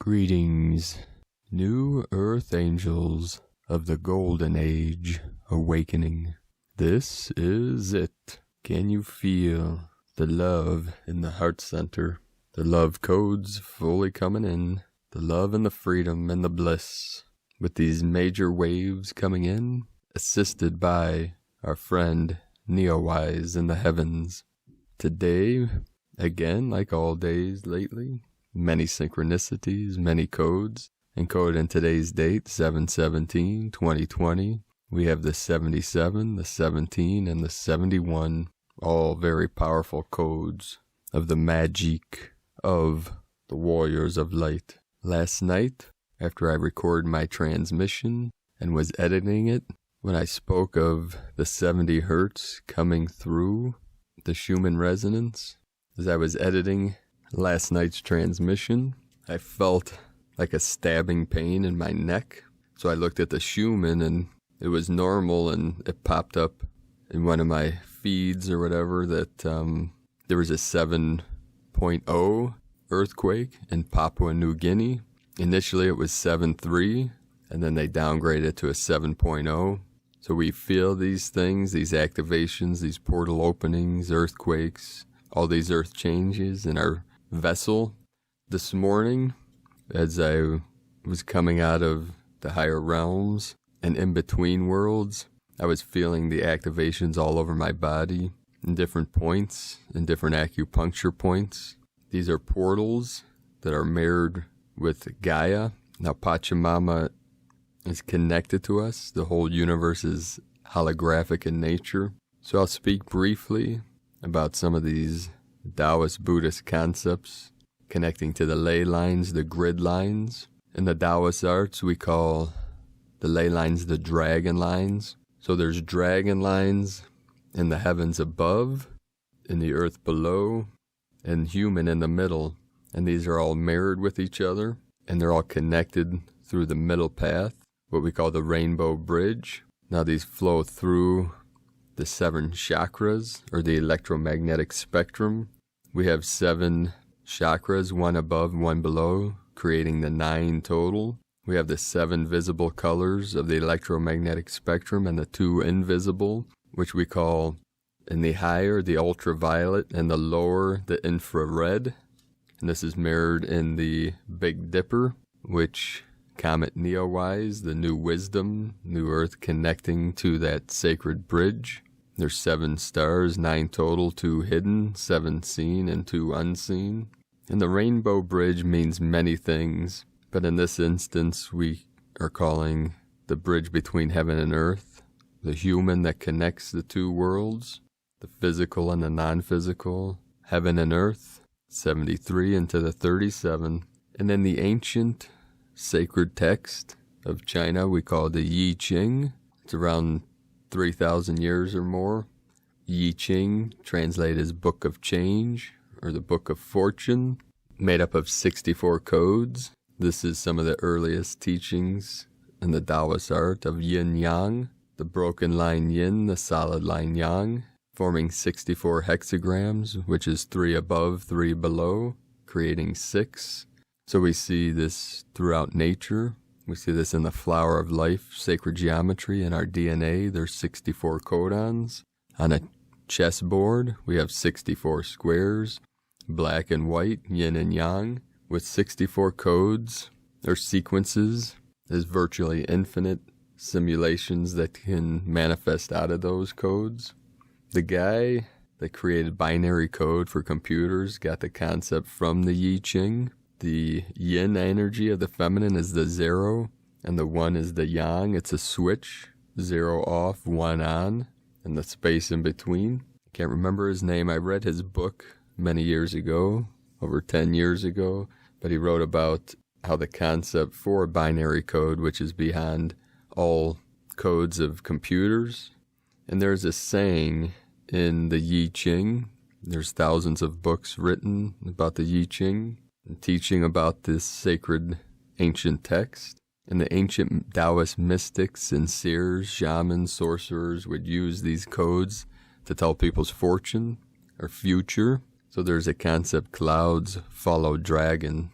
Greetings, new earth angels of the golden age awakening. This is it. Can you feel the love in the heart center? The love codes fully coming in. The love and the freedom and the bliss. With these major waves coming in, assisted by our friend Neowise in the heavens. Today, again, like all days lately, many synchronicities, many codes. Encoded in today's date, 7/17/2020. We have the 77, the 17, and the 71. All very powerful codes of the magic of the warriors of light. Last night, after I recorded my transmission and was editing it, when I spoke of the 70 hertz coming through the Schumann resonance, as I was editing last night's transmission, I felt like a stabbing pain in my neck. So I looked at the Schumann and it was normal, and it popped up in one of my feeds or whatever that there was a 7.0 earthquake in Papua New Guinea. Initially it was 7.3 and then they downgraded it to a 7.0. So we feel these things, these activations, these portal openings, earthquakes, all these earth changes in our vessel. This morning, as I was coming out of the higher realms and in between worlds, I was feeling the activations all over my body in different points, in different acupuncture points. These are portals that are mirrored with Gaia. Now Pachamama is connected to us. The whole universe is holographic in nature. So I'll speak briefly about some of these Taoist Buddhist concepts connecting to the ley lines, the grid lines. In the Taoist arts, we call the ley lines the dragon lines. So there's dragon lines in the heavens above, in the earth below, and human in the middle. And these are all mirrored with each other, and they're all connected through the middle path, what we call the rainbow bridge. Now these flow through the 7 chakras, or the electromagnetic spectrum. We have 7 chakras, 1 above, 1 below, creating the 9 total. We have the 7 visible colors of the electromagnetic spectrum and the 2 invisible, which we call in the higher the ultraviolet and the lower the infrared. And this is mirrored in the Big Dipper, which Comet Neowise, the new wisdom, new earth connecting to that sacred bridge. There's 7 stars, 9 total, 2 hidden, 7 seen, and 2 unseen. And the rainbow bridge means many things, but in this instance we are calling the bridge between heaven and earth, the human that connects the 2 worlds, the physical and the non-physical, heaven and earth, 73 into the 37. And then the ancient sacred text of China we call the I Ching. It's around 3,000 years or more. I Ching, translated as Book of Change, or the Book of Fortune, made up of 64 codes. This is some of the earliest teachings in the Taoist art of yin-yang, the broken line yin, the solid line yang, forming 64 hexagrams, which is 3 above, 3 below, creating 6. So we see this throughout nature. We see this in the flower of life, sacred geometry, in our DNA. There's 64 codons. On a chessboard, we have 64 squares, black and white, yin and yang, with 64 codes or sequences. There's virtually infinite simulations that can manifest out of those codes. The guy that created binary code for computers got the concept from the I Ching. The yin energy of the feminine is the 0, and the 1 is the yang. It's a switch, 0 off, 1 on, and the space in between. Can't remember his name. I read his book many years ago, over 10 years ago, but he wrote about how the concept for binary code, which is behind all codes of computers. And there's a saying in the I Ching. There's thousands of books written about the I Ching, teaching about this sacred ancient text. And the ancient Taoist mystics and seers, shamans, sorcerers would use these codes to tell people's fortune or future. So there's a concept, clouds follow dragon.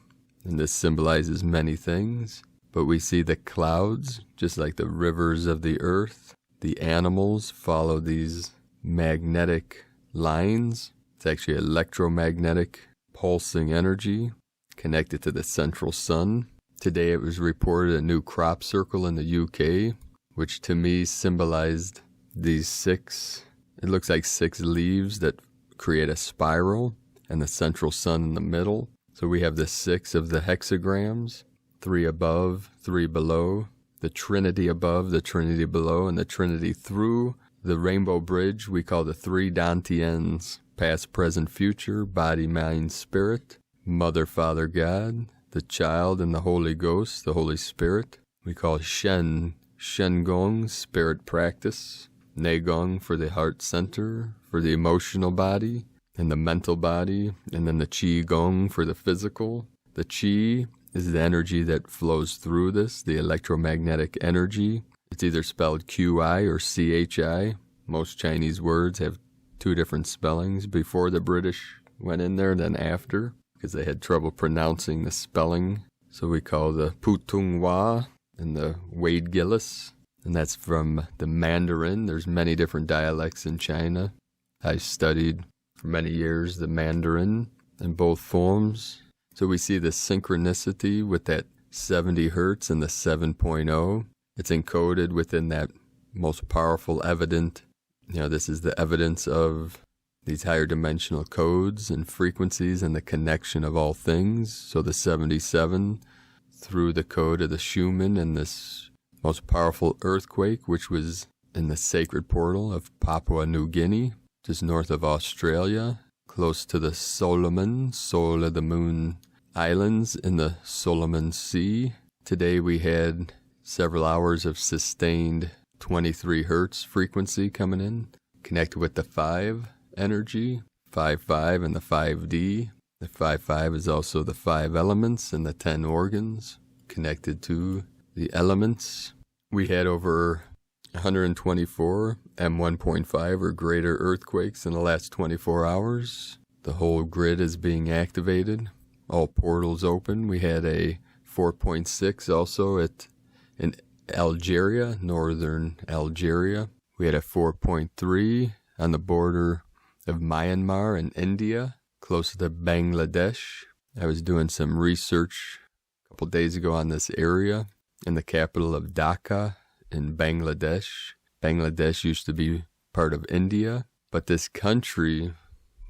and this symbolizes many things. But we see the clouds, just like the rivers of the earth. The animals follow these magnetic lines. It's actually electromagnetic pulsing energy connected to the central sun. Today it was reported a new crop circle in the UK, which to me symbolized these it looks like 6 leaves that create a spiral, and the central sun in the middle. So we have the 6 of the hexagrams, 3 above, 3 below, the Trinity above, the Trinity below, and the Trinity through. The rainbow bridge we call the 3 Dantians, past, present, future, body, mind, spirit, Mother, Father, God, the Child, and the Holy Ghost, the Holy Spirit. We call Shen Gong, spirit practice, Ne Gong for the heart center, for the emotional body, and the mental body, and then the Qi Gong for the physical. The Qi is the energy that flows through this, the electromagnetic energy. It's either spelled QI or CHI. Most Chinese words have 2 different spellings before the British went in there, then after, because they had trouble pronouncing the spelling. So we call the Putung Hua and the Wade Gillis, and that's from the Mandarin. There's many different dialects in China. I studied for many years the Mandarin in both forms. So we see the synchronicity with that 70 hertz and the 7.0. It's encoded within that most powerful evident. This is the evidence of these higher dimensional codes and frequencies and the connection of all things. So the 77 through the code of the Schumann and this most powerful earthquake, which was in the sacred portal of Papua New Guinea, just north of Australia, close to the Solomon, Soul of the Moon Islands in the Solomon Sea. Today we had several hours of sustained 23 hertz frequency coming in, connected with the 5 energy, 5-5 and the 5D. The 5-5 is also the 5 elements and the 10 organs connected to the elements. We had over 124 M1.5 or greater earthquakes in the last 24 hours. The whole grid is being activated. All portals open. We had a 4.6 also in Algeria, northern Algeria. We had a 4.3 on the border of Myanmar and India, close to Bangladesh. I was doing some research a couple days ago on this area in the capital of Dhaka in Bangladesh. Bangladesh used to be part of India, but this country,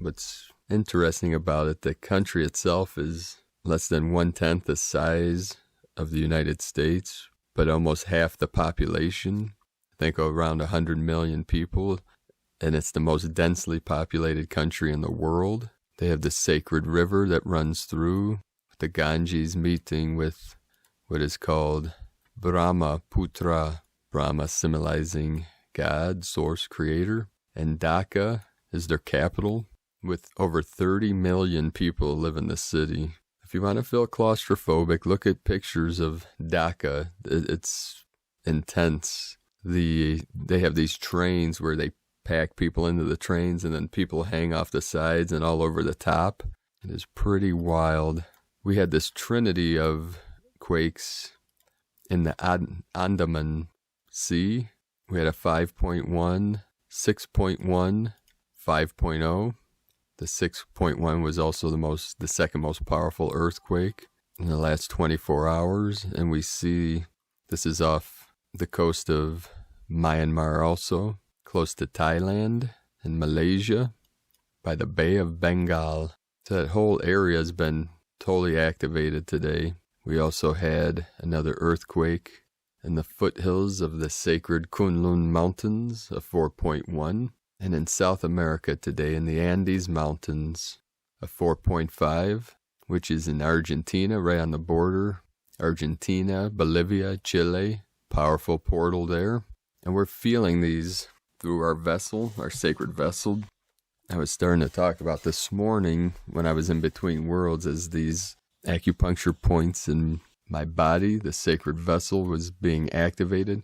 what's interesting about it, the country itself is less than 1/10 the size of the United States, but almost half the population. I think around 100 million people, and it's the most densely populated country in the world. They have the sacred river that runs through, the Ganges meeting with what is called Brahmaputra, Brahma symbolizing God, source, creator, and Dhaka is their capital, with over 30 million people live in the city. If you want to feel claustrophobic, look at pictures of Dhaka. It's intense. They have these trains where they pack people into the trains and then people hang off the sides and all over the top. It is pretty wild. We had this trinity of quakes in the Andaman Sea. We had a 5.1, 6.1, 5.0. The 6.1 was also the second most powerful earthquake in the last 24 hours. And we see this is off the coast of Myanmar also, close to Thailand and Malaysia by the Bay of Bengal. So that whole area has been totally activated today. We also had another earthquake in the foothills of the sacred Kunlun Mountains of 4.1. And in South America today, in the Andes Mountains, a 4.5, which is in Argentina, right on the border. Argentina, Bolivia, Chile, powerful portal there. And we're feeling these through our vessel, our sacred vessel. I was starting to talk about this morning when I was in between worlds as these acupuncture points in my body, the sacred vessel was being activated.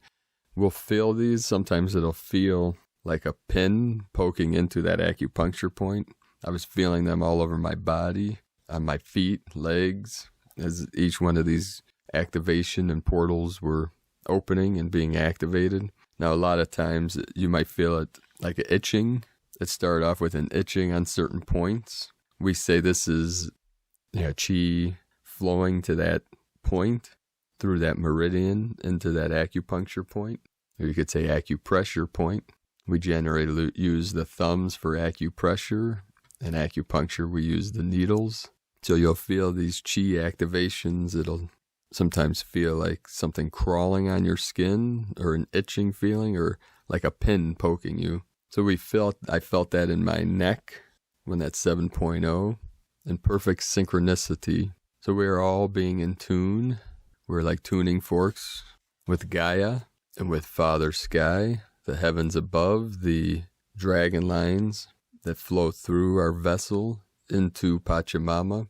We'll feel these. Sometimes it'll feel like a pin poking into that acupuncture point. I was feeling them all over my body, on my feet, legs, as each one of these activation and portals were opening and being activated. Now, a lot of times you might feel it like an itching. It started off with an itching on certain points. We say this is chi flowing to that point through that meridian into that acupuncture point, or you could say acupressure point. We generally use the thumbs for acupressure, and acupuncture we use the needles. So you'll feel these chi activations. It'll sometimes feel like something crawling on your skin, or an itching feeling, or like a pin poking you. So I felt that in my neck when that 7.0, in perfect synchronicity. So we are all being in tune. We're like tuning forks with Gaia and with Father Sky, the heavens above, the dragon lines that flow through our vessel into Pachamama,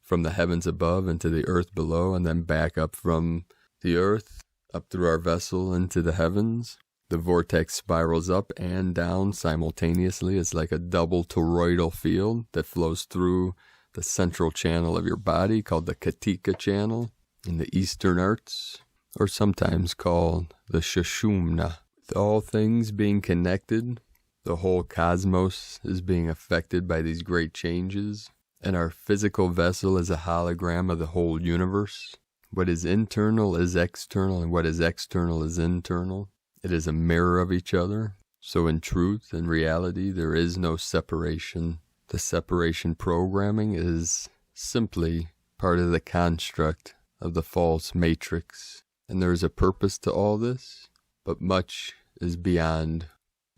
from the heavens above into the earth below, and then back up from the earth, up through our vessel into the heavens. The vortex spirals up and down simultaneously. It's like a double toroidal field that flows through the central channel of your body, called the Katika channel in the Eastern arts, or sometimes called the Sushumna. With all things being connected, the whole cosmos is being affected by these great changes, and our physical vessel is a hologram of the whole universe. What is internal is external, and what is external is internal. It is a mirror of each other. So in truth and reality, there is no separation. The separation programming is simply part of the construct of the false matrix. And there is a purpose to all this, but much is beyond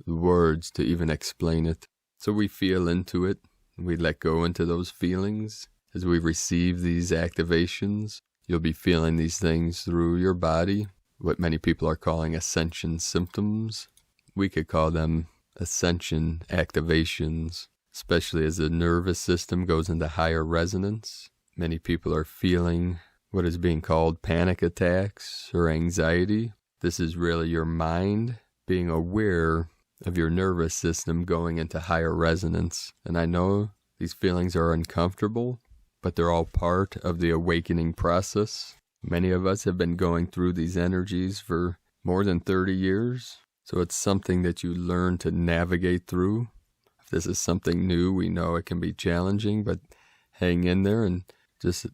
the words to even explain it. So we feel into it. We let go into those feelings as we receive these activations. You'll be feeling these things through your body, what many people are calling ascension symptoms. We could call them ascension activations, especially as the nervous system goes into higher resonance. Many people are feeling what is being called panic attacks or anxiety. This is really your mind being aware of your nervous system going into higher resonance. And I know these feelings are uncomfortable, but they're all part of the awakening process. Many of us have been going through these energies for more than 30 years. So it's something that you learn to navigate through. If this is something new, we know it can be challenging, but hang in there and just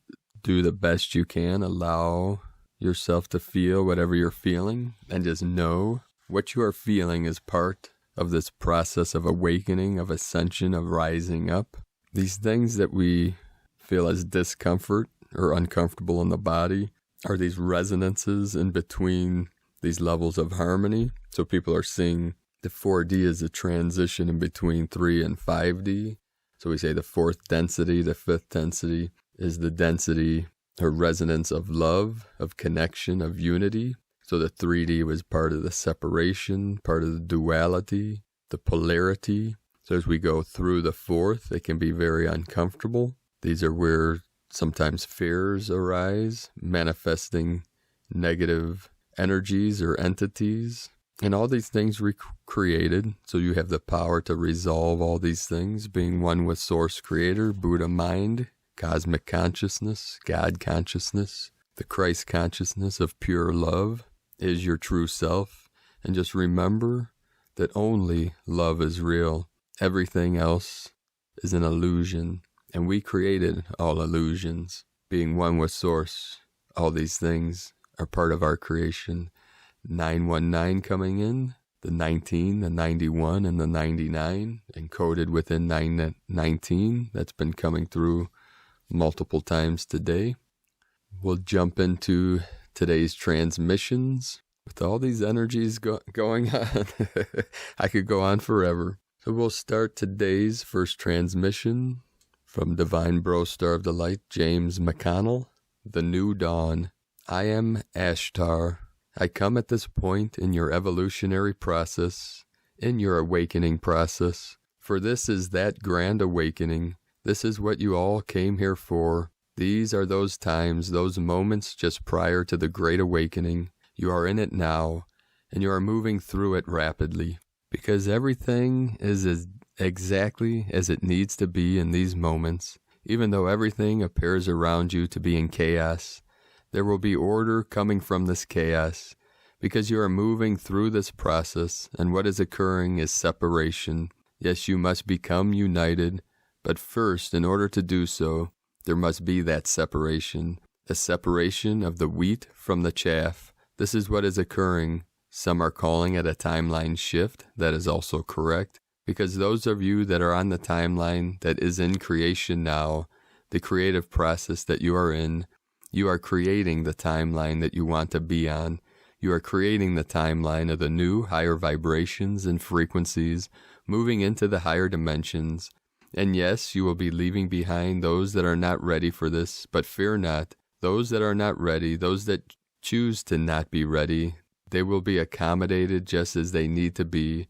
do the best you can. Allow yourself to feel whatever you're feeling, and just know what you are feeling is part of this process of awakening, of ascension, of rising up. These things that we feel as discomfort or uncomfortable in the body are these resonances in between these levels of harmony. So people are seeing the 4D as a transition in between 3 and 5D. So we say the 4th density, the 5th density is the density or resonance of love, of connection, of unity. So the 3D was part of the separation, part of the duality, the polarity. So as we go through the 4th, it can be very uncomfortable. These are where sometimes fears arise, manifesting negative energies or entities. And all these things were created, so you have the power to resolve all these things, being one with Source Creator, Buddha mind, cosmic consciousness, God consciousness, the Christ consciousness of pure love is your true self. And just remember that only love is real. Everything else is an illusion. And we created all illusions. Being one with Source, all these things are part of our creation. 919 coming in, the 19, the 91, and the 99, encoded within 919. That's been coming through multiple times today. We'll jump into today's transmissions with all these energies going on. I could go on forever. So we'll start today's first transmission from Divine Bro Star of the Light, James McConnell, The New Dawn. I am Ashtar. I come at this point in your evolutionary process, in your awakening process, for this is that grand awakening. This is what you all came here for. These are those times, those moments just prior to the great awakening. You are in it now, and you are moving through it rapidly, because everything is exactly as it needs to be in these moments. Even though everything appears around you to be in chaos, there will be order coming from this chaos, because you are moving through this process, and what is occurring is separation. Yes, you must become united, but first, in order to do so, there must be that separation, a separation of the wheat from the chaff. This is what is occurring. Some are calling it a timeline shift. That is also correct, because those of you that are on the timeline that is in creation now, the creative process that you are in, you are creating the timeline that you want to be on. You are creating the timeline of the new higher vibrations and frequencies, moving into the higher dimensions. And yes, you will be leaving behind those that are not ready for this, but fear not. Those that are not ready, those that choose to not be ready, they will be accommodated just as they need to be.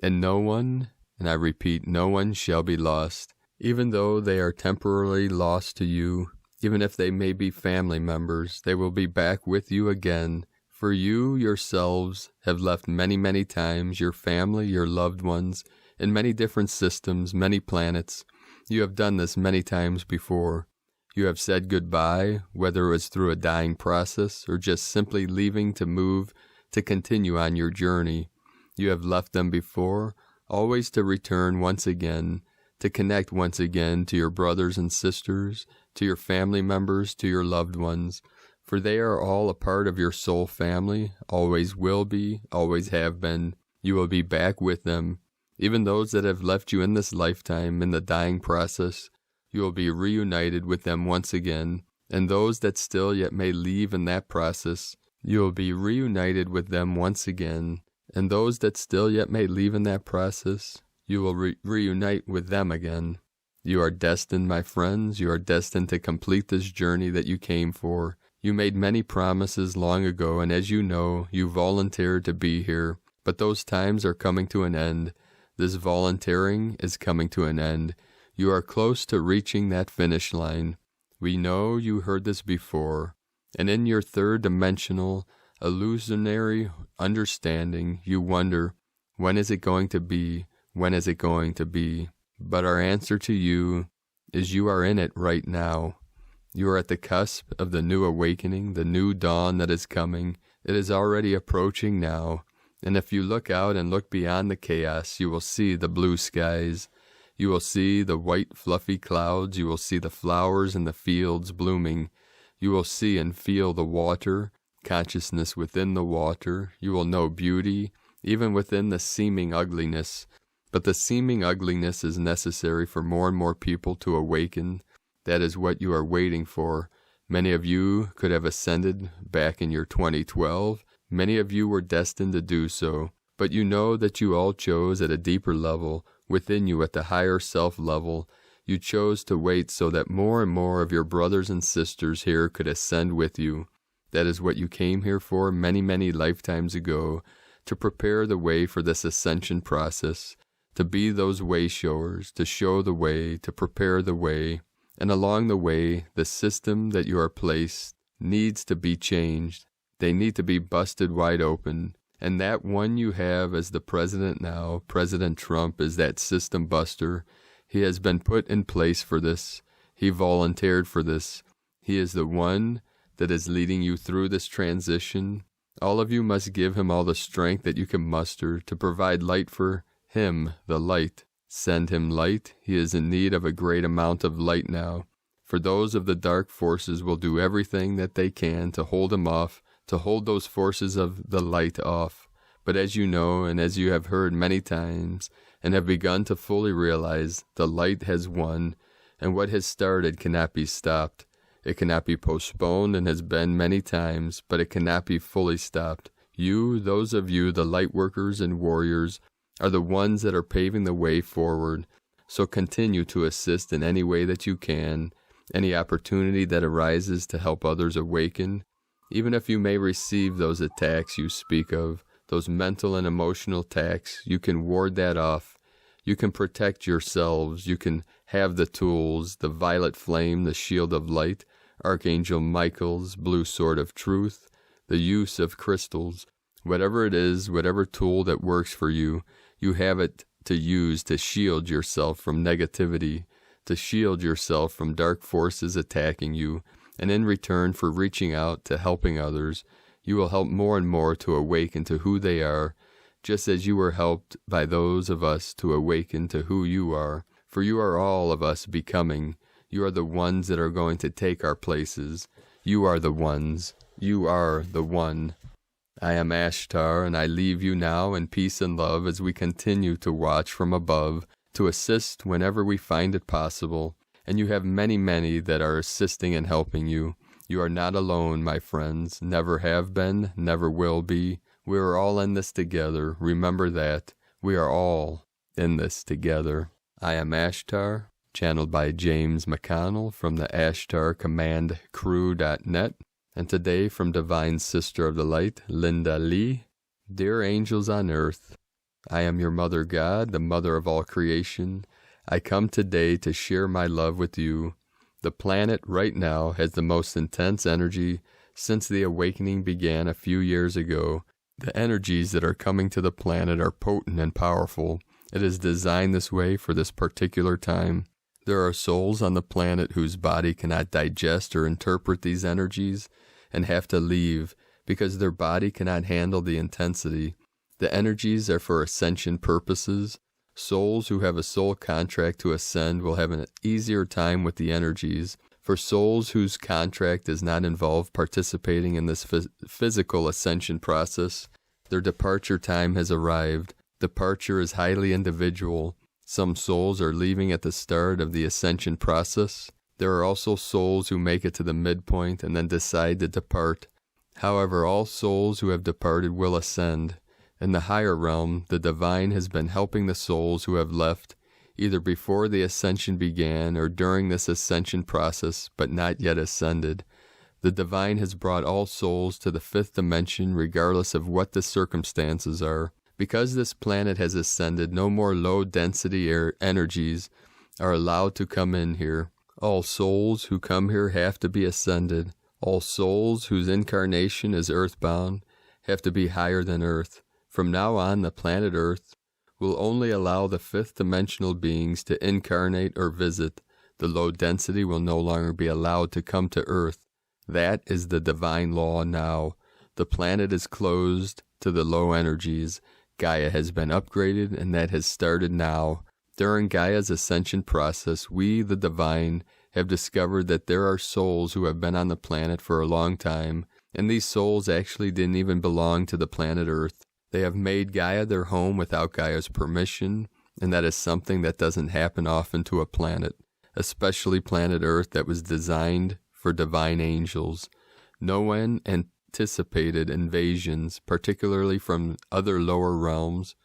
And no one, and I repeat, no one shall be lost. Even though they are temporarily lost to you, even if they may be family members, they will be back with you again. For you yourselves have left many, many times, your family, your loved ones, in many different systems, many planets. You have done this many times before. You have said goodbye, whether it was through a dying process or just simply leaving to move, to continue on your journey. You have left them before, always to return once again, to connect once again to your brothers and sisters, to your family members, to your loved ones. For they are all a part of your soul family, always will be, always have been. You will be back with them. Even those that have left you in this lifetime, in the dying process, you will be reunited with them once again. And those that still yet may leave in that process, you will be reunited with them once again. And those that still yet may leave in that process, you will reunite with them again. You are destined, my friends, you are destined to complete this journey that you came for. You made many promises long ago, and as you know, you volunteered to be here. But those times are coming to an end. This volunteering is coming to an end. You are close to reaching that finish line. We know you heard this before. And in your third dimensional, illusionary understanding, you wonder, when is it going to be? When is it going to be? But our answer to you is you are in it right now. You are at the cusp of the new awakening, the new dawn that is coming. It is already approaching now. And if you look out and look beyond the chaos, you will see the blue skies. You will see the white fluffy clouds. You will see the flowers in the fields blooming. You will see and feel the water, consciousness within the water. You will know beauty, even within the seeming ugliness. But the seeming ugliness is necessary for more and more people to awaken. That is what you are waiting for. Many of you could have ascended back in your 2012. Many of you were destined to do so. But you know that you all chose at a deeper level, within you at the higher self level. You chose to wait so that more and more of your brothers and sisters here could ascend with you. That is what you came here for many, many lifetimes ago, to prepare the way for this ascension process, to be those way showers, to show the way, to prepare the way. And along the way, the system that you are placed needs to be changed. They need to be busted wide open. And that one you have as the president now, President Trump, is that system buster. He has been put in place for this. He volunteered for this. He is the one that is leading you through this transition. All of you must give him all the strength that you can muster to provide light for him, the light. Send him light. He is in need of a great amount of light now. For those of the dark forces will do everything that they can to hold him off, to hold those forces of the light off. But as you know, and as you have heard many times, and have begun to fully realize, the light has won, and what has started cannot be stopped. It cannot be postponed and has been many times, but it cannot be fully stopped. You, those of you, the light workers and warriors, are the ones that are paving the way forward. So continue to assist in any way that you can, any opportunity that arises to help others awaken. Even if you may receive those attacks you speak of, those mental and emotional attacks, you can ward that off. You can protect yourselves. You can have the tools, the violet flame, the shield of light, Archangel Michael's blue sword of truth, the use of crystals. Whatever it is, whatever tool that works for you, you have it to use to shield yourself from negativity, to shield yourself from dark forces attacking you, and in return for reaching out to helping others, you will help more and more to awaken to who they are, just as you were helped by those of us to awaken to who you are. For you are all of us becoming. You are the ones that are going to take our places. You are the ones. You are the one. I am Ashtar, and I leave you now in peace and love as we continue to watch from above, to assist whenever we find it possible. And you have many, many that are assisting and helping you. You are not alone, my friends. Never have been, never will be. We are all in this together. Remember that. We are all in this together. I am Ashtar, channeled by James McConnell from the AshtarCommandCrew.net. And today from Divine Sister of the Light, Linda Lee. Dear angels on earth, I am your Mother God, the Mother of all creation. I come today to share my love with you. The planet right now has the most intense energy since the awakening began a few years ago. The energies that are coming to the planet are potent and powerful. It is designed this way for this particular time. There are souls on the planet whose body cannot digest or interpret these energies and have to leave because their body cannot handle the intensity. The energies are for ascension purposes. Souls who have a soul contract to ascend will have an easier time with the energies. For souls whose contract does not involve participating in this physical ascension process, their departure time has arrived. Departure is highly individual. Some souls are leaving at the start of the ascension process. There are also souls who make it to the midpoint and then decide to depart. However, all souls who have departed will ascend. In the higher realm, the divine has been helping the souls who have left, either before the ascension began or during this ascension process, but not yet ascended. The divine has brought all souls to the fifth dimension regardless of what the circumstances are. Because this planet has ascended, no more low-density energies are allowed to come in here. All souls who come here have to be ascended. All souls whose incarnation is earthbound have to be higher than Earth. From now on, the planet Earth will only allow the fifth-dimensional beings to incarnate or visit. The low density will no longer be allowed to come to Earth. That is the divine law now. The planet is closed to the low energies. Gaia has been upgraded, and that has started now. During Gaia's ascension process, we, the divine, have discovered that there are souls who have been on the planet for a long time, and these souls actually didn't even belong to the planet Earth. They have made Gaia their home without Gaia's permission, and that is something that doesn't happen often to a planet, especially planet Earth that was designed for divine angels. No one anticipated invasions, particularly from other lower realms.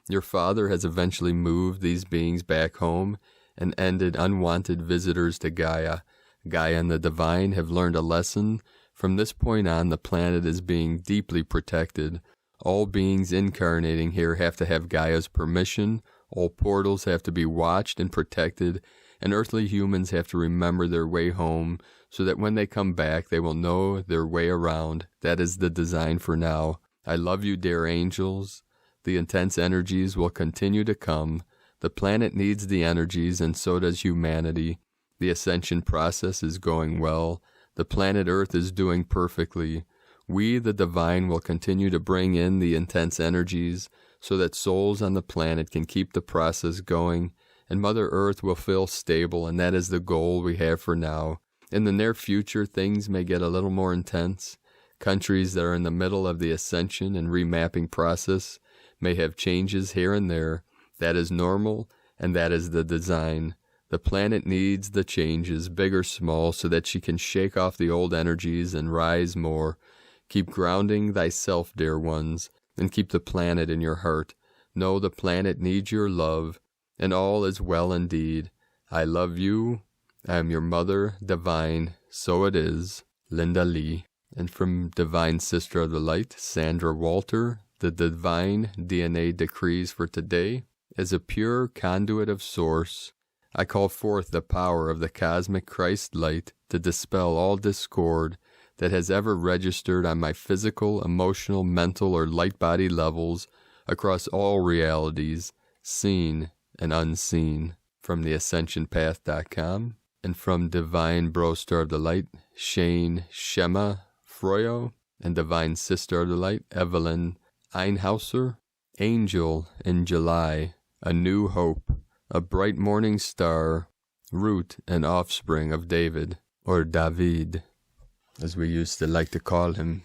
Your father has eventually moved these beings back home and ended unwanted visitors to Gaia. Gaia and the divine have learned a lesson. From this point on, the planet is being deeply protected. All beings incarnating here have to have Gaia's permission. All portals have to be watched and protected, and earthly humans have to remember their way home so that when they come back, they will know their way around. That is the design for now. I love you, dear angels. The intense energies will continue to come. The planet needs the energies, and so does humanity. The ascension process is going well. The planet Earth is doing perfectly. We, the divine, will continue to bring in the intense energies so that souls on the planet can keep the process going, and Mother Earth will feel stable, and that is the goal we have for now. In the near future, things may get a little more intense. Countries that are in the middle of the ascension and remapping process may have changes here and there. That is normal, and that is the design. The planet needs the changes, big or small, so that she can shake off the old energies and rise more. Keep grounding thyself, dear ones, and keep the planet in your heart. Know the planet needs your love, and all is well indeed. I love you. I am your mother, divine. So it is. Linda Lee. And from Divine Sister of the Light, Sandra Walter, the divine DNA decrees for today. As a pure conduit of Source, I call forth the power of the cosmic Christ light to dispel all discord that has ever registered on my physical, emotional, mental, or light body levels across all realities, seen and unseen. from theascensionpath.com, and from Divine Bro Star of the Light, Shane Shema Froyo, and Divine Sister of the Light, Evelyn Einhauser. Angel in July, a new hope, a bright morning star, root and offspring of David, or David, as we used to like to call him,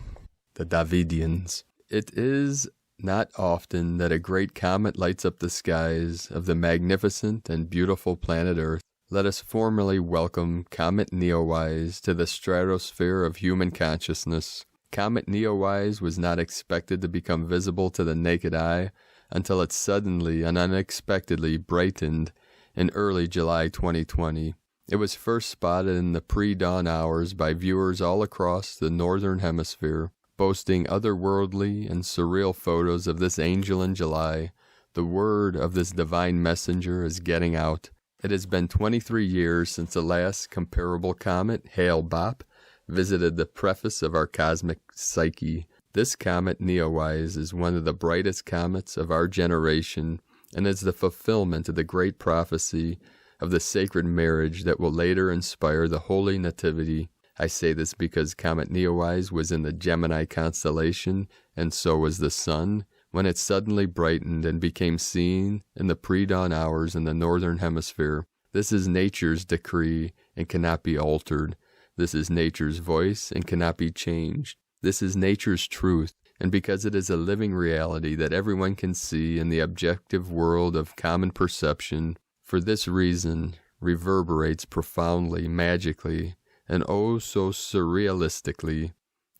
the Davidians. It is not often that a great comet lights up the skies of the magnificent and beautiful planet Earth. Let us formally welcome Comet Neowise to the stratosphere of human consciousness. Comet Neowise was not expected to become visible to the naked eye until it suddenly and unexpectedly brightened in early July 2020. It was first spotted in the pre-dawn hours by viewers all across the northern hemisphere, boasting otherworldly and surreal photos of this angel in July. The word of this divine messenger is getting out. It has been 23 years since the last comparable comet, Hale-Bopp, visited the preface of our cosmic psyche. This comet, Neowise, is one of the brightest comets of our generation and is the fulfillment of the great prophecy of the sacred marriage that will later inspire the Holy Nativity. I say this because Comet Neowise was in the Gemini constellation, and so was the sun, when it suddenly brightened and became seen in the pre-dawn hours in the northern hemisphere. This is nature's decree and cannot be altered. This is nature's voice and cannot be changed. This is nature's truth, and because it is a living reality that everyone can see in the objective world of common perception, for this reason reverberates profoundly, magically, and oh so surrealistically.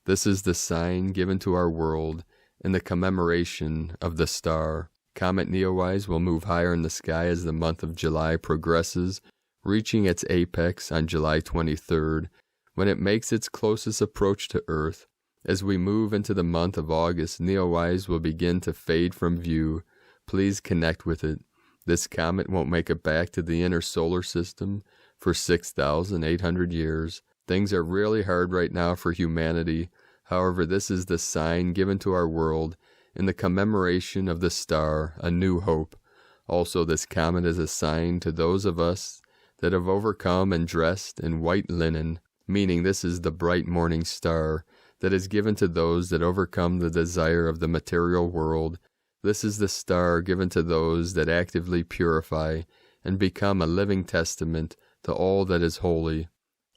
This is the sign given to our world in the commemoration of the star. Comet Neowise will move higher in the sky as the month of July progresses, reaching its apex on July 23rd, when it makes its closest approach to Earth. As we move into the month of August, Neowise will begin to fade from view. Please connect with it. This comet won't make it back to the inner solar system for 6,800 years. Things are really hard right now for humanity. However, this is the sign given to our world in the commemoration of the star, a new hope. Also, this comet is a sign to those of us that have overcome and dressed in white linen, meaning this is the bright morning star that is given to those that overcome the desire of the material world. This is the star given to those that actively purify and become a living testament to all that is holy.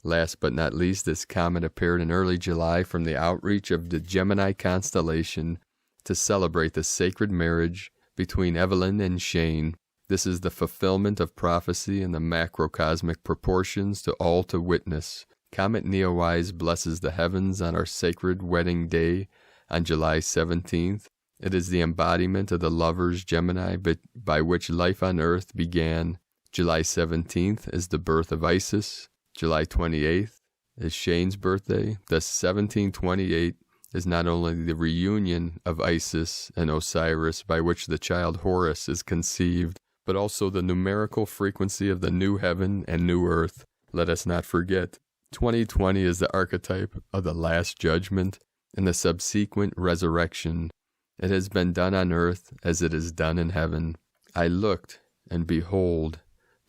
Last but not least, this comet appeared in early July from the outreach of the Gemini constellation to celebrate the sacred marriage between Evelyn and Shane. This is the fulfillment of prophecy in the macrocosmic proportions to all to witness. Comet Neowise blesses the heavens on our sacred wedding day on July 17th. It is the embodiment of the lovers Gemini by which life on earth began. July 17th is the birth of Isis. July 28th is Shane's birthday. Thus 1728 is not only the reunion of Isis and Osiris by which the child Horus is conceived, but also the numerical frequency of the new heaven and new earth. Let us not forget, 2020 is the archetype of the Last Judgment and the subsequent resurrection. It has been done on earth as it is done in heaven. I looked, and behold,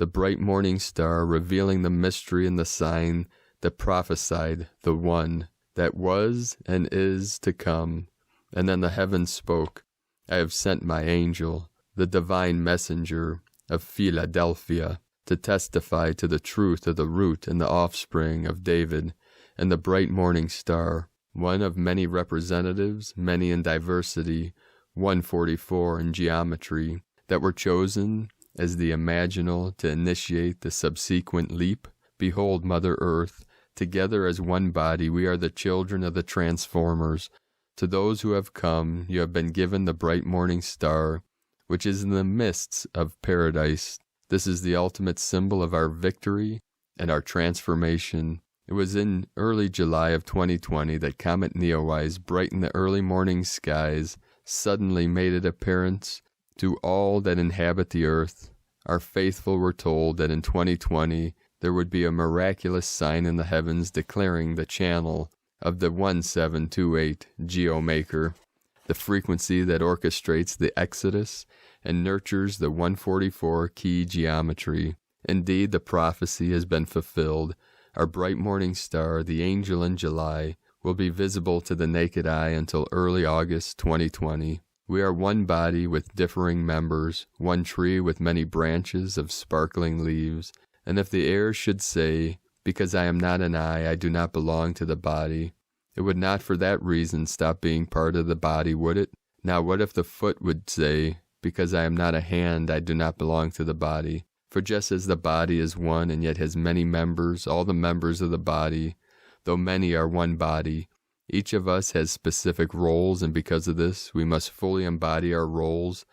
the bright morning star revealing the mystery and the sign that prophesied the one that was and is to come. And then the heavens spoke, I have sent my angel, the divine messenger of Philadelphia, to testify to the truth of the root and the offspring of David and the bright morning star, one of many representatives, many in diversity, 144 in geometry, that were chosen as the imaginal to initiate the subsequent leap. Behold, Mother Earth, together as one body, we are the children of the Transformers. To those who have come, you have been given the bright morning star, which is in the midst of paradise. This is the ultimate symbol of our victory and our transformation. It was in early July of 2020 that Comet Neowise brightened the early morning skies, suddenly made its appearance to all that inhabit the earth. Our faithful were told that in 2020 there would be a miraculous sign in the heavens declaring the channel of the 1728 Geomaker, the frequency that orchestrates the Exodus and nurtures the 144 key geometry. Indeed, the prophecy has been fulfilled. Our bright morning star, the angel in July, will be visible to the naked eye until early August 2020. We are one body with differing members, one tree with many branches of sparkling leaves. And if the air should say, because I am not an eye, I do not belong to the body, it would not for that reason stop being part of the body, would it? Now what if the foot would say, because I am not a hand, I do not belong to the body? For just as the body is one and yet has many members, all the members of the body, though many, are one body. Each of us has specific roles, and because of this, we must fully embody our roles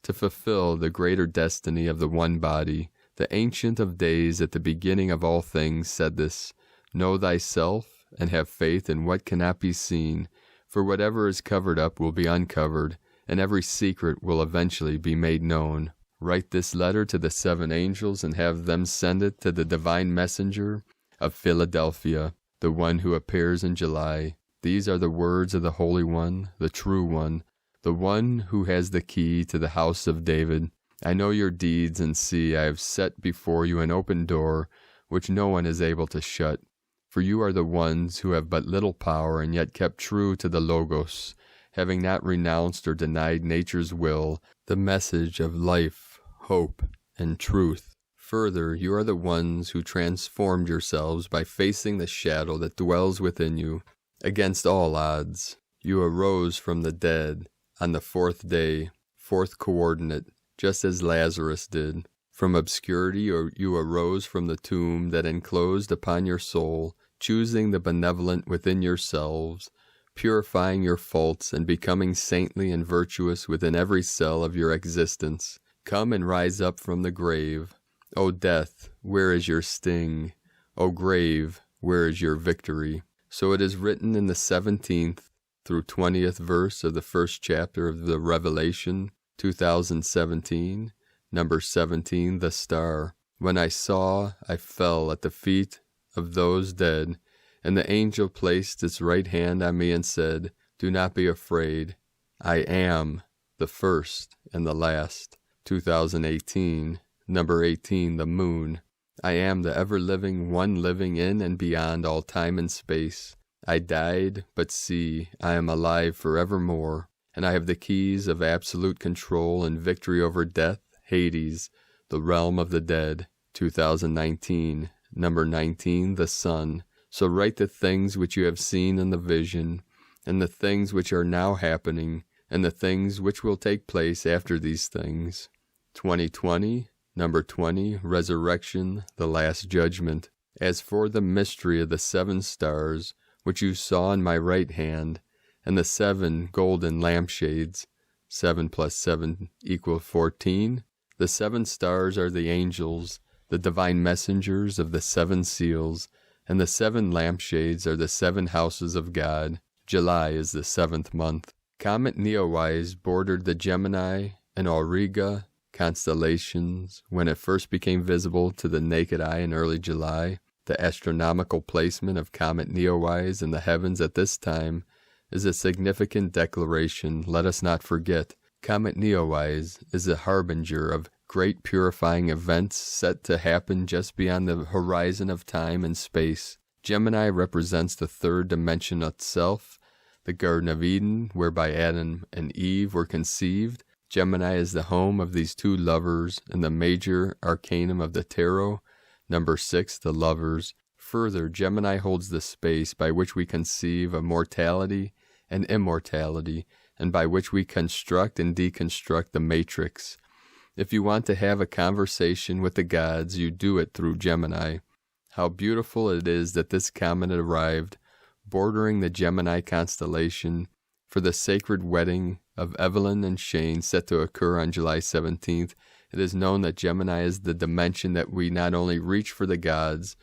to fulfill the greater destiny of the one body. The Ancient of Days at the beginning of all things said this, "Know thyself, and have faith in what cannot be seen, for whatever is covered up will be uncovered, and every secret will eventually be made known." Write this letter to the 7 angels and have them send it to the divine messenger of Philadelphia, the one who appears in July. These are the words of the Holy One, the True One, the one who has the key to the house of David. I know your deeds, and see, I have set before you an open door, which no one is able to shut. For you are the ones who have but little power, and yet kept true to the Logos, having not renounced or denied nature's will, the message of life, hope, and truth. Further, you are the ones who transformed yourselves by facing the shadow that dwells within you. Against all odds, you arose from the dead on the 4th day, 4th coordinate, just as Lazarus did. From obscurity you arose from the tomb that enclosed upon your soul, choosing the benevolent within yourselves, purifying your faults and becoming saintly and virtuous within every cell of your existence. Come and rise up from the grave. O death, where is your sting? O grave, where is your victory? So it is written in the 17th through 20th verse of the 1st chapter of the Revelation, 2017, number 17, the star. When I saw, I fell at the feet of those dead, and the angel placed its right hand on me and said, "Do not be afraid. I am the first and the last." 2018, number 18, the moon. I am the ever-living one, living in and beyond all time and space. I died, but see, I am alive forevermore, and I have the keys of absolute control and victory over death, Hades, the realm of the dead. 2019, number 19, the sun. So write the things which you have seen in the vision, and the things which are now happening, and the things which will take place after these things. 2020, number 20, resurrection, the last judgment. As for the mystery of the 7 stars, which you saw in my right hand, and the 7 golden lampshades, 7 plus 7 equals 14. The 7 stars are the angels, the divine messengers of the 7 seals, and the 7 lampshades are the 7 houses of God. July is the 7th month. Comet Neowise bordered the Gemini and Auriga constellations when it first became visible to the naked eye in early July. The astronomical placement of Comet Neowise in the heavens at this time is a significant declaration. Let us not forget, Comet Neowise is a harbinger of great purifying events set to happen just beyond the horizon of time and space. Gemini represents the 3rd dimension itself, the Garden of Eden, whereby Adam and Eve were conceived. Gemini is the home of these 2 lovers in the major arcanum of the tarot, number 6, the lovers. Further, Gemini holds the space by which we conceive of mortality and immortality, and by which we construct and deconstruct the matrix. If you want to have a conversation with the gods, you do it through Gemini. How beautiful it is that this comet arrived, bordering the Gemini constellation, for the sacred wedding of Evelyn and Shane set to occur on July 17th. It is known that Gemini is the dimension that we not only reach for the gods,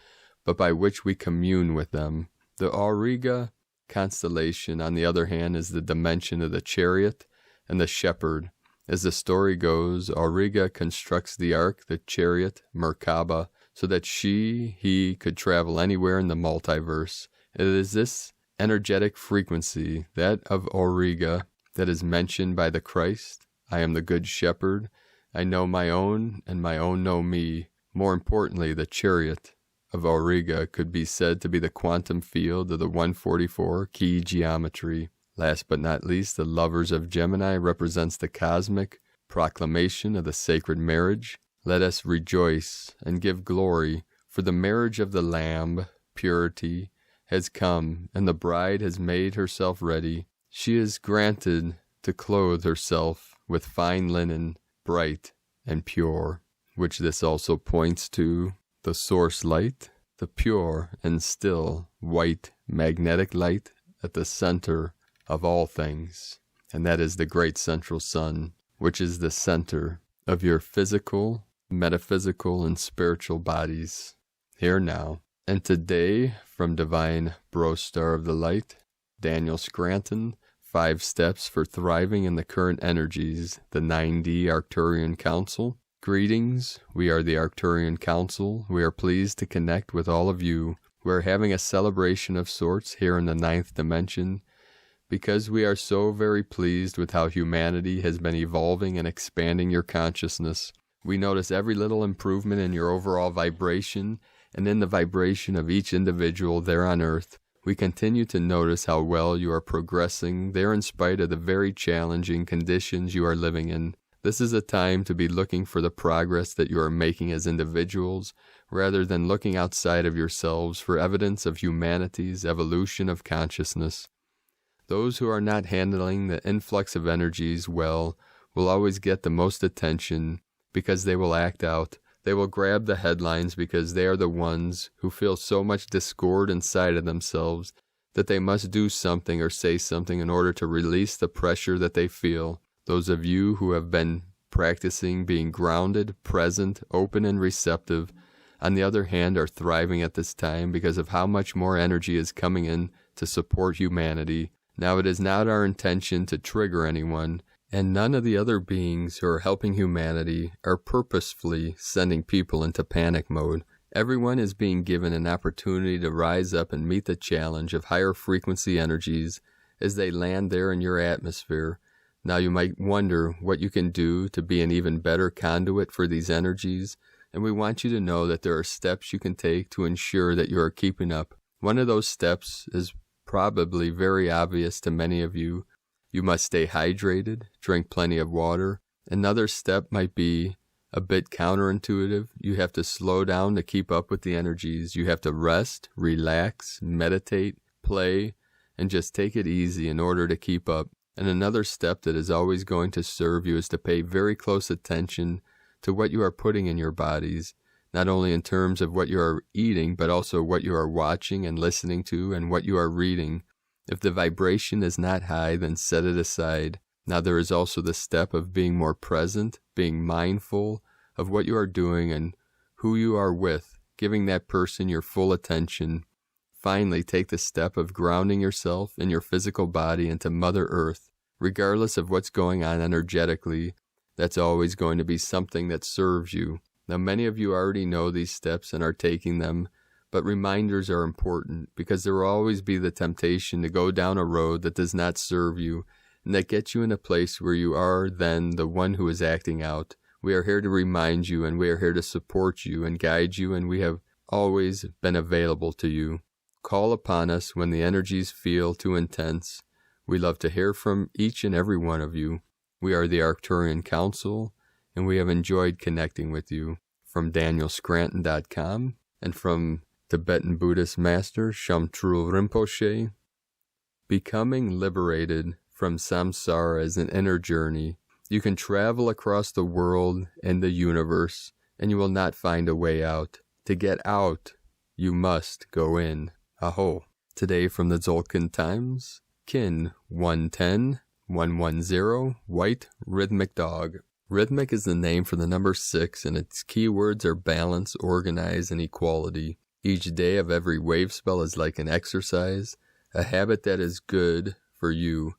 but by which we commune with them. The Auriga constellation, on the other hand, is the dimension of the chariot and the shepherd. As the story goes, Auriga constructs the ark, the chariot, Merkaba, so that he could travel anywhere in the multiverse. It is this energetic frequency, that of Auriga, that is mentioned by the Christ. I am the good shepherd. I know my own, and my own know me. More importantly, the chariot of Auriga could be said to be the quantum field of the 144 key geometry. Last but not least, the lovers of Gemini represents the cosmic proclamation of the sacred marriage. Let us rejoice and give glory, for the marriage of the Lamb, purity, has come, and the bride has made herself ready. She is granted to clothe herself with fine linen, bright and pure, which this also points to the source light, the pure and still white magnetic light at the center of all things, and that is the great central sun, which is the center of your physical, metaphysical, and spiritual bodies, here now. And today, from Divine Bro Star of the Light, Daniel Scranton, 5 Steps for Thriving in the Current Energies, the 9D Arcturian Council. Greetings, we are the Arcturian Council. We are pleased to connect with all of you. We are having a celebration of sorts here in the 9th dimension, because we are so very pleased with how humanity has been evolving and expanding your consciousness. We notice every little improvement in your overall vibration and in the vibration of each individual there on Earth. We continue to notice how well you are progressing there in spite of the very challenging conditions you are living in. This is a time to be looking for the progress that you are making as individuals, rather than looking outside of yourselves for evidence of humanity's evolution of consciousness. Those who are not handling the influx of energies well will always get the most attention because they will act out. They will grab the headlines because they are the ones who feel so much discord inside of themselves that they must do something or say something in order to release the pressure that they feel. Those of you who have been practicing being grounded, present, open, and receptive, on the other hand, are thriving at this time because of how much more energy is coming in to support humanity. Now, it is not our intention to trigger anyone, and none of the other beings who are helping humanity are purposefully sending people into panic mode. Everyone is being given an opportunity to rise up and meet the challenge of higher frequency energies as they land there in your atmosphere. Now, you might wonder what you can do to be an even better conduit for these energies, and we want you to know that there are steps you can take to ensure that you are keeping up. One of those steps is probably very obvious to many of you. You must stay hydrated, drink plenty of water. Another step might be a bit counterintuitive. You have to slow down to keep up with the energies. You have to rest, relax, meditate, play, and just take it easy in order to keep up. And another step that is always going to serve you is to pay very close attention to what you are putting in your bodies, not only in terms of what you are eating, but also what you are watching and listening to and what you are reading. If the vibration is not high, then set it aside. Now, there is also the step of being more present, being mindful of what you are doing and who you are with, giving that person your full attention. Finally, take the step of grounding yourself and your physical body into Mother Earth. Regardless of what's going on energetically, that's always going to be something that serves you. Now, many of you already know these steps and are taking them, but reminders are important because there will always be the temptation to go down a road that does not serve you and that gets you in a place where you are then the one who is acting out. We are here to remind you, and we are here to support you and guide you, and we have always been available to you. Call upon us when the energies feel too intense. We love to hear from each and every one of you. We are the Arcturian Council, and we have enjoyed connecting with you. From DanielScranton.com and from Tibetan Buddhist Master Shamtrul Rinpoche, becoming liberated from samsara is an inner journey. You can travel across the world and the universe, and you will not find a way out. To get out, you must go in. Aho. Today from the Tzolk'in Times, Kin 110-110, White Rhythmic Dog. Rhythmic is the name for the number 6, and its keywords are balance, organize, and equality. Each day of every wave spell is like an exercise, a habit that is good for you.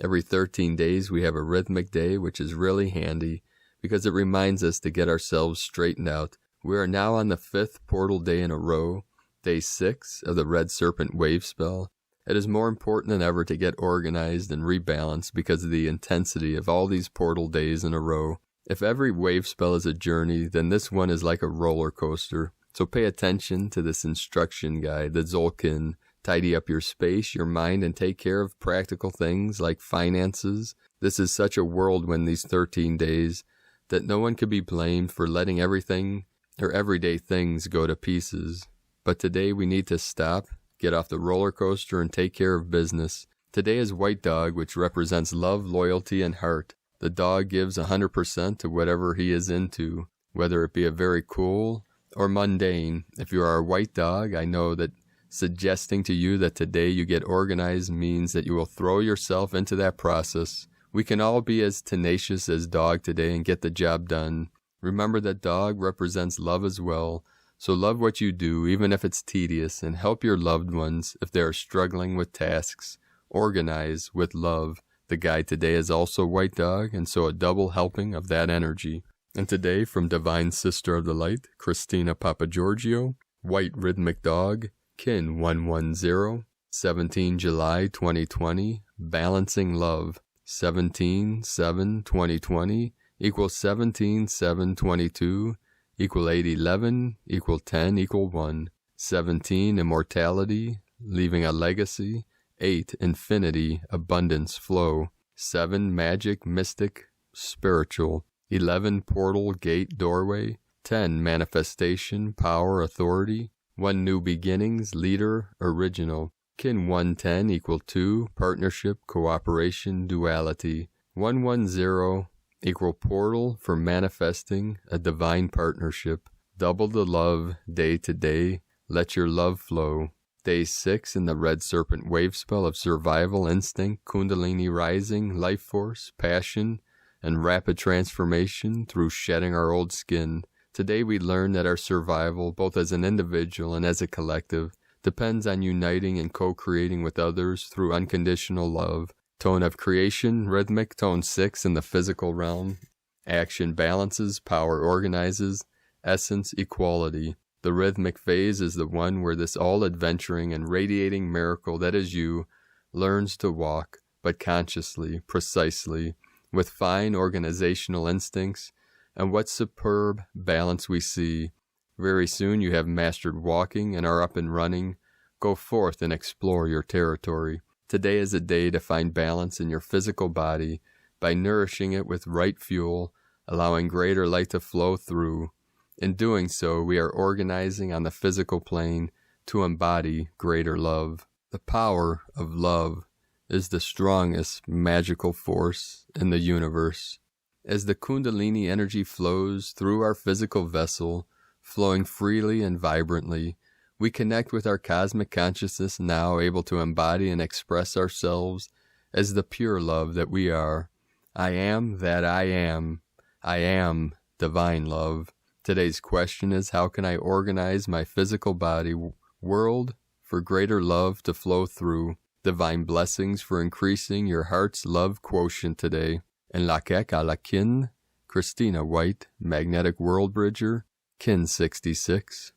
Every 13 days we have a rhythmic day, which is really handy because it reminds us to get ourselves straightened out. We are now on the 5th portal day in a row, day 6 of the Red Serpent wave spell. It is more important than ever to get organized and rebalanced because of the intensity of all these portal days in a row. If every wave spell is a journey, then this one is like a roller coaster. So pay attention to this instruction guide, the Tzolk'in. Tidy up your space, your mind, and take care of practical things like finances. This is such a whirlwind these 13 days that no one could be blamed for letting everything or everyday things go to pieces. But today we need to stop, get off the roller coaster, and take care of business. Today is White Dog, which represents love, loyalty, and heart. The dog gives 100% to whatever he is into, whether it be a very cool or mundane. If you are a white dog, I know that suggesting to you that today you get organized means that you will throw yourself into that process. We can all be as tenacious as dog today and get the job done. Remember that dog represents love as well, so love what you do even if it's tedious, and help your loved ones if they are struggling with tasks. Organize with love. The guide today is also White Dog, and so a double helping of that energy. And today, from Divine Sister of the Light, Christina Papagiorgio, White Rhythmic Dog, Kin 110, 17 July 2020, Balancing Love, 17-7-2020, equals 17-7-22, equal 8-11, equal 10, equal 1, 17 Immortality, leaving a legacy, 8 Infinity, abundance, flow, 7 Magic, mystic, spiritual, 11 Portal, gate, doorway, 10 Manifestation, power, authority, 1 New Beginnings, leader, original. Kin 110 equal 2, partnership, cooperation, duality. 110 equal portal for manifesting a divine partnership. Double the love, day to day. Let your love flow. Day 6 in the Red Serpent wave spell of survival, instinct, kundalini rising, life force, passion, and rapid transformation through shedding our old skin. Today we learn that our survival, both as an individual and as a collective, depends on uniting and co-creating with others through unconditional love. Tone of creation, rhythmic, tone 6 in the physical realm. Action balances, power organizes, essence equality. The rhythmic phase is the one where this all-adventuring and radiating miracle that is you learns to walk, but consciously, precisely, with fine organizational instincts. And what superb balance we see. Very soon you have mastered walking and are up and running. Go forth and explore your territory. Today is a day to find balance in your physical body by nourishing it with right fuel, allowing greater light to flow through. In doing so, we are organizing on the physical plane to embody greater love. The power of love is the strongest magical force in the universe. As the Kundalini energy flows through our physical vessel, flowing freely and vibrantly, we connect with our cosmic consciousness, now able to embody and express ourselves as the pure love that we are. I am that I am. I am divine love. Today's question is, how can I organize my physical body world for greater love to flow through? Divine blessings for increasing your heart's love quotient today. En Lak'ech ala Kin, Christina White, Magnetic World Bridger, Kin 66.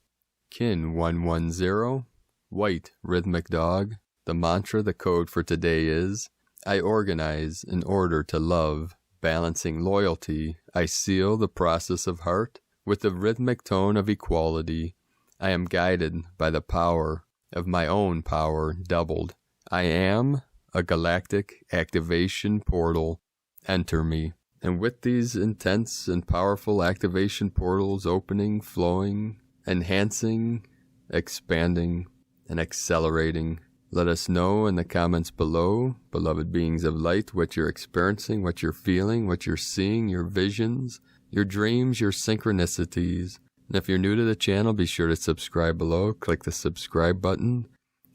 Kin 110, White Rhythmic Dog. The mantra, the code for today is, I organize in order to love. Balancing loyalty, I seal the process of heart with the rhythmic tone of equality. I am guided by the power of my own power doubled. I am a galactic activation portal. Enter me. And with these intense and powerful activation portals opening, flowing, enhancing, expanding, and accelerating, let us know in the comments below, beloved beings of light, what you're experiencing, what you're feeling, what you're seeing, your visions, your dreams, your synchronicities. And if you're new to the channel, be sure to subscribe below. Click the subscribe button,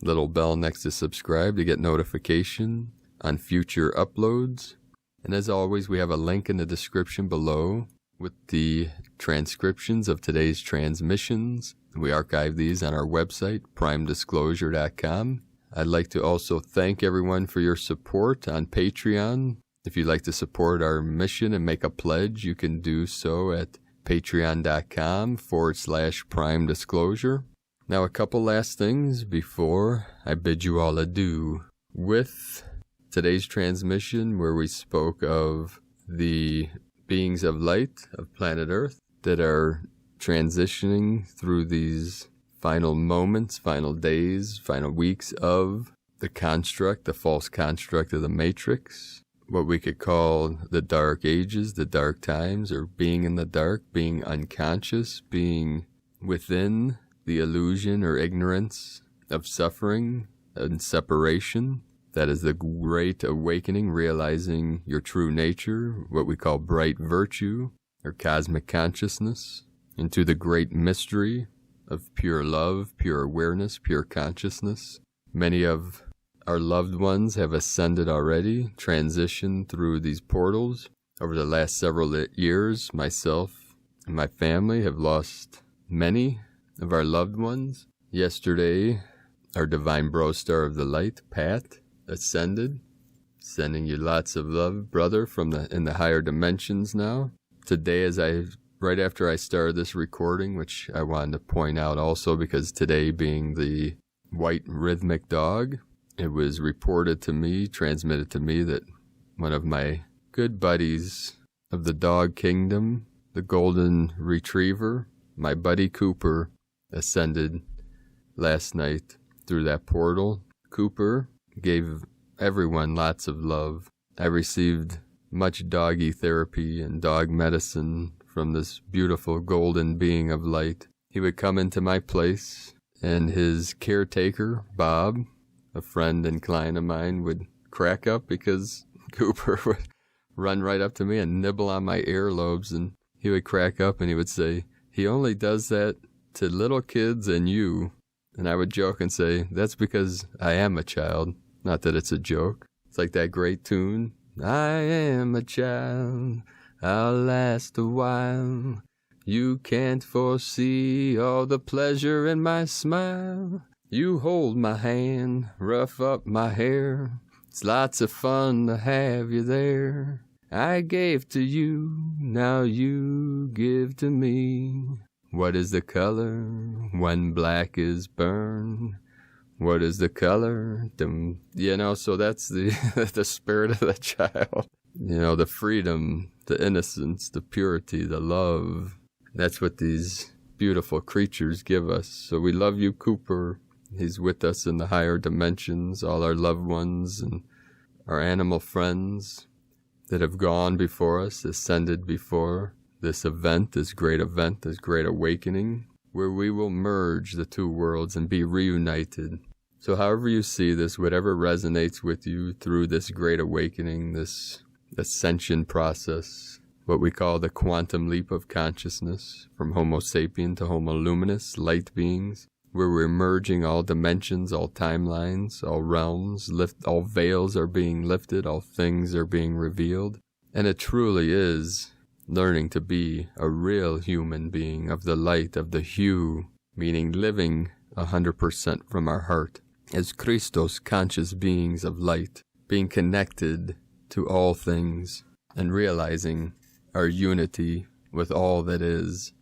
little bell next to subscribe to get notification on future uploads. And as always, we have a link in the description below with the transcriptions of today's transmissions. We archive these on our website, primedisclosure.com. I'd like to also thank everyone for your support on Patreon. If you'd like to support our mission and make a pledge, you can do so at patreon.com/primedisclosure. Now, a couple last things before I bid you all adieu. With today's transmission, where we spoke of the beings of light of planet Earth that are transitioning through these final moments, final days, final weeks of the construct, the false construct of the Matrix, what we could call the dark ages, the dark times, or being in the dark, being unconscious, being within the illusion or ignorance of suffering and separation. That is the great awakening, realizing your true nature, what we call bright virtue or cosmic consciousness, into the great mystery of pure love, pure awareness, pure consciousness. Many of our loved ones have ascended already, transitioned through these portals. Over the last several years, myself and my family have lost many of our loved ones. Yesterday, our divine bro star of the light, Pat, ascended. Sending you lots of love, brother, in the higher dimensions now. Today, right after I started this recording, which I wanted to point out also because today being the white rhythmic dog, it was reported to me, transmitted to me, that one of my good buddies of the dog kingdom, the golden retriever, my buddy Cooper, ascended last night through that portal. Cooper gave everyone lots of love. I received much doggy therapy and dog medicine from this beautiful golden being of light. He would come into my place, and his caretaker, Bob, a friend and client of mine, would crack up because Cooper would run right up to me and nibble on my earlobes, and he would crack up and he would say, "He only does that to little kids and you." And I would joke and say, "That's because I am a child." Not that it's a joke. It's like that great tune, "I am a child, I'll last a while. You can't foresee all the pleasure in my smile. You hold my hand, rough up my hair. It's lots of fun to have you there. I gave to you, now you give to me. What is the color when black is burned? What is the color?" So that's the the spirit of the child. The freedom, the innocence, the purity, the love. That's what these beautiful creatures give us. So we love you, Cooper. He's with us in the higher dimensions, all our loved ones and our animal friends that have gone before us, ascended before this event, this great awakening, where we will merge the two worlds and be reunited. So however you see this, whatever resonates with you through this great awakening, this ascension process, what we call the quantum leap of consciousness, from Homo sapien to Homo luminous, light beings, where we're merging all dimensions, all timelines, all realms, all veils are being lifted, all things are being revealed. And it truly is learning to be a real human being of the light, of the hue, meaning living 100% from our heart, as Christos conscious beings of light, being connected to all things and realizing our unity with all that is.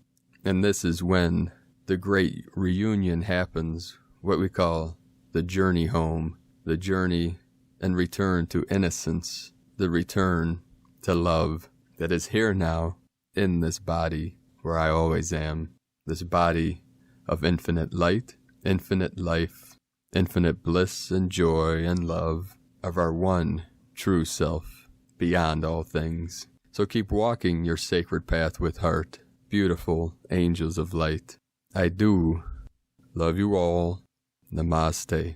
And this is when the great reunion happens, what we call the journey home, the journey and return to innocence, the return to love that is here now in this body where I always am, this body of infinite light, infinite life, infinite bliss and joy and love of our one true self beyond all things. So keep walking your sacred path with heart, beautiful angels of light. I do love you all. Namaste.